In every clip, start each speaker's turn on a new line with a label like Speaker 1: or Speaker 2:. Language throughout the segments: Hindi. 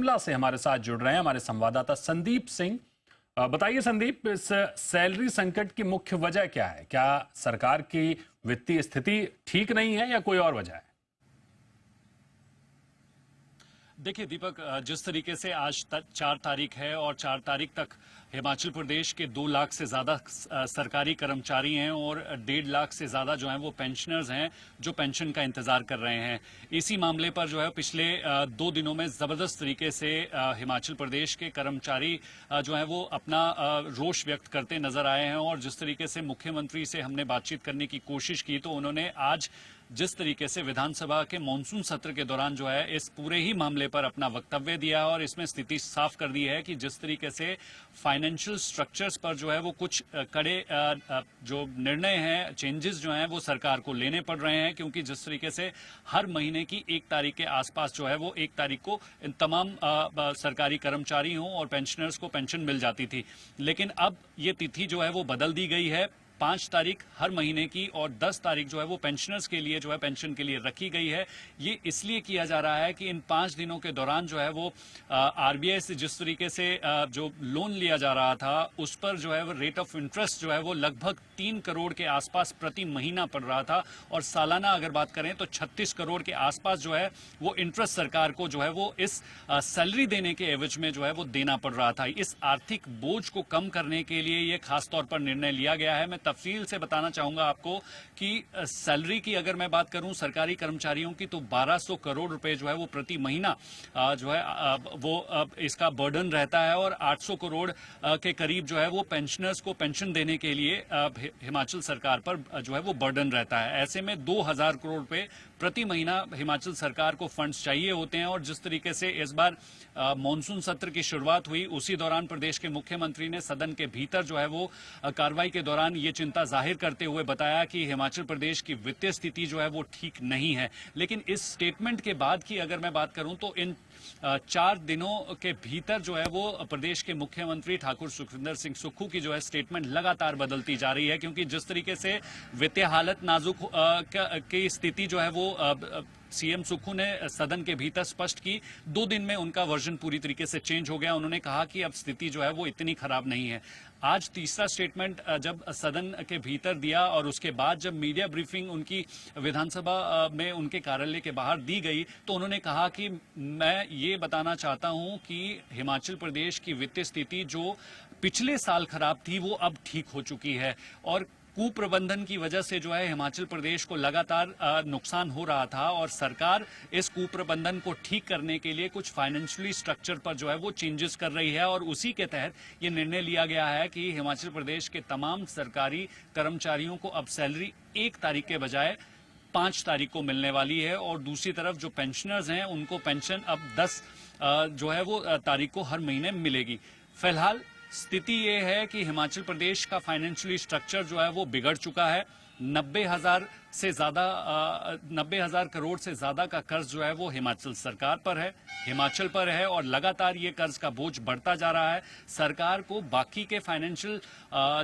Speaker 1: शिमला से हमारे साथ जुड़ रहे हैं हमारे संवाददाता संदीप सिंह। बताइए संदीप, इस सैलरी संकट की मुख्य वजह क्या है? क्या सरकार की वित्तीय स्थिति ठीक नहीं है या कोई और वजह है?
Speaker 2: देखिए दीपक, जिस तरीके से आज 4 तारीख है और 4 तारीख तक हिमाचल प्रदेश के 2 लाख से ज़्यादा सरकारी कर्मचारी हैं और 1.5 लाख से ज़्यादा जो हैं वो पेंशनर्स हैं जो पेंशन का इंतज़ार कर रहे हैं। इसी मामले पर जो है पिछले 2 दिनों में ज़बरदस्त तरीके से हिमाचल प्रदेश के कर्मचारी जो हैं वो अपना रोष व्यक्त करते नजर आए हैं। और जिस तरीके से मुख्यमंत्री से हमने बातचीत करने की कोशिश की तो उन्होंने आज जिस तरीके से विधानसभा के मानसून सत्र के दौरान जो है इस पूरे ही मामले पर अपना वक्तव्य दिया और इसमें स्थिति साफ कर दी है कि जिस तरीके से फाइनेंशियल स्ट्रक्चर्स पर जो है वो कुछ कड़े जो निर्णय हैं, चेंजेस जो हैं वो सरकार को लेने पड़ रहे हैं, क्योंकि जिस तरीके से हर महीने की 1 तारीख के आसपास जो है वो 1 तारीख को इन तमाम सरकारी कर्मचारी हों और पेंशनर्स को पेंशन मिल जाती थी, लेकिन अब ये तिथि जो है वो बदल दी गई है। 5 तारीख हर महीने की और 10 तारीख जो है वो पेंशनर्स के लिए जो है पेंशन के लिए रखी गई है। ये इसलिए किया जा रहा है कि इन 5 दिनों के दौरान जो है वो आरबीआई से जिस तरीके से जो लोन लिया जा रहा था उस पर जो है वो रेट ऑफ इंटरेस्ट जो है वो लगभग 3 करोड़ के आसपास प्रति महीना पड़ रहा था और सालाना अगर बात करें तो 36 करोड़ के आसपास जो है वो इंटरेस्ट सरकार को जो है वो इस सैलरी देने के एवज में जो है वो देना पड़ रहा था। इस आर्थिक बोझ को कम करने के लिए ये खासतौर पर निर्णय लिया गया है। मैं तफसील से बताना चाहूंगा आपको कि सैलरी की अगर मैं बात करूं सरकारी कर्मचारियों की तो 1200 करोड़ रुपए जो है वो प्रति महीना जो है वो इसका बर्डन रहता है और 800 करोड़ के करीब जो है वो पेंशनर्स को पेंशन देने के लिए हिमाचल सरकार पर जो है वो बर्डन रहता है। ऐसे में 2000 करोड़ रुपए प्रति महीना हिमाचल सरकार को फंड्स चाहिए होते हैं। और जिस तरीके से इस बार मॉनसून सत्र की शुरुआत हुई उसी दौरान प्रदेश के मुख्यमंत्री ने सदन के भीतर जो है वो कार्रवाई के दौरान ये चिंता जाहिर करते हुए बताया कि हिमाचल प्रदेश की वित्तीय स्थिति जो है वो ठीक नहीं है। लेकिन इस स्टेटमेंट के बाद की अगर मैं बात करूं तो इन 4 दिनों के भीतर जो है वो प्रदेश के मुख्यमंत्री ठाकुर सुखविंदर सिंह सुक्खू की जो है स्टेटमेंट लगातार बदलती जा रही है, क्योंकि जिस तरीके से वित्तीय हालत नाजुक की स्थिति जो है वो सीएम सुक्खू ने सदन के भीतर स्पष्ट की। 2 दिन में उनका वर्जन पूरी तरीके से चेंज हो गया। उन्होंने कहा कि अब स्थिति जो है वो इतनी खराब नहीं है। आज तीसरा स्टेटमेंट जब सदन के भीतर दिया और उसके बाद जब मीडिया ब्रीफिंग उनकी विधानसभा में उनके कार्यालय के बाहर दी गई तो उन्होंने कहा कि मैं ये बताना चाहता हूं कि हिमाचल प्रदेश की वित्तीय स्थिति जो पिछले साल खराब थी वो अब ठीक हो चुकी है और कुप्रबंधन की वजह से जो है हिमाचल प्रदेश को लगातार नुकसान हो रहा था और सरकार इस कुप्रबंधन को ठीक करने के लिए कुछ फाइनेंशियली स्ट्रक्चर पर जो है वो चेंजेस कर रही है। और उसी के तहत ये निर्णय लिया गया है कि हिमाचल प्रदेश के तमाम सरकारी कर्मचारियों को अब सैलरी 1 तारीख के बजाय 5 तारीख को मिलने वाली है और दूसरी तरफ जो पेंशनर्स हैं उनको पेंशन अब 10 जो है वो तारीख को हर महीने मिलेगी। फिलहाल स्थिति ये है कि हिमाचल प्रदेश का फाइनेंशियली स्ट्रक्चर जो है वो बिगड़ चुका है। 90,000 करोड़ से ज्यादा का कर्ज जो है वो हिमाचल सरकार पर है, हिमाचल पर है और लगातार ये कर्ज का बोझ बढ़ता जा रहा है। सरकार को बाकी के फाइनेंशियल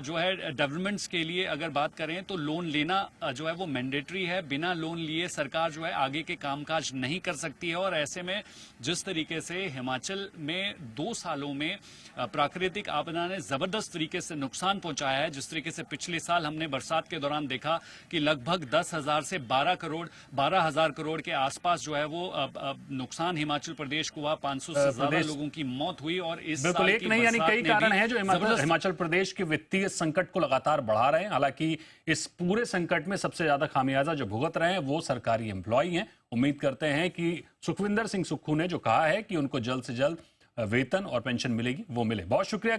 Speaker 2: जो है डेवलपमेंट्स के लिए अगर बात करें तो लोन लेना जो है वो मैंडेटरी है। बिना लोन लिए सरकार जो है आगे के कामकाज नहीं कर सकती है। और ऐसे में जिस तरीके से हिमाचल में 2 सालों में प्राकृतिक आपदा ने जबरदस्त तरीके से नुकसान पहुंचाया है, जिस तरीके से पिछले साल हमने बरसात के दौरान देखा कि लगभग 10,000 से 12,000 करोड़ के आसपास जो है वो नुकसान हिमाचल प्रदेश को हुआ। 500 से ज्यादा लोगों की मौत हुई और इस
Speaker 1: बिल्कुल एक नहीं यानी कई कारण हैं जो हिमाचल प्रदेश के वित्तीय संकट को लगातार बढ़ा रहे हैं। हालांकि इस पूरे संकट में सबसे ज्यादा खामियाजा जो भुगत रहे हैं वो सरकारी एम्प्लॉई हैं। उम्मीद करते हैं कि सुखविंदर सिंह सुक्खू ने जो कहा है कि उनको जल्द से जल्द वेतन और पेंशन मिलेगी वो मिले। बहुत शुक्रिया।